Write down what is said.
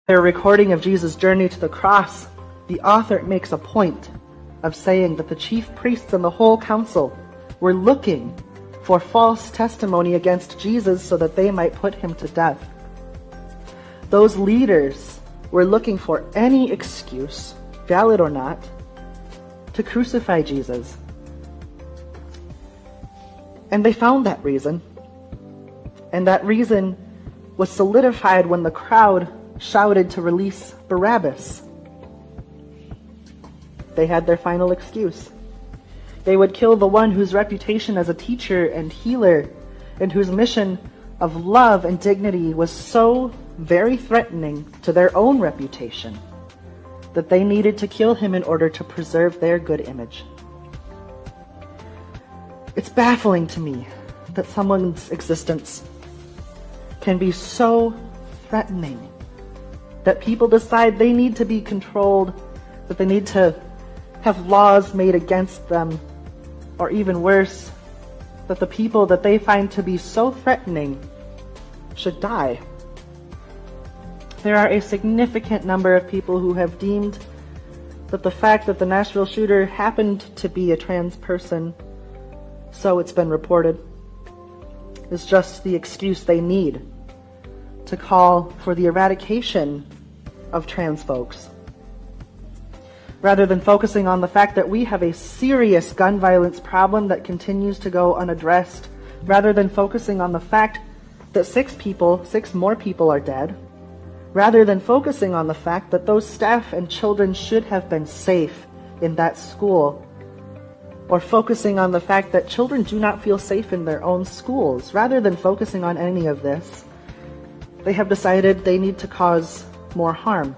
Their recording of Jesus' journey to the cross, the author makes a point of saying that the chief priests and the whole council were looking for false testimony against Jesus so that they might put him to death. Those leaders were looking for any excuse, valid or not, to crucify Jesus. And they found that reason. And that reason was solidified when the crowd shouted to release Barabbas. They had their final excuse. They would kill the one whose reputation as a teacher and healer and whose mission of love and dignity was so very threatening to their own reputation that they needed to kill him in order to preserve their good image. It's baffling to me that someone's existence can be so threatening that people decide they need to be controlled, that they need to have laws made against them, or even worse, that the people that they find to be so threatening should die. There are a significant number of people who have deemed that the fact that the Nashville shooter happened to be a trans person, so it's been reported, is just the excuse they need to call for the eradication of trans folks. Rather than focusing on the fact that we have a serious gun violence problem that continues to go unaddressed, rather than focusing on the fact that six more people are dead, rather than focusing on the fact that those staff and children should have been safe in that school, or focusing on the fact that children do not feel safe in their own schools, rather than focusing on any of this, they have decided they need to cause more harm.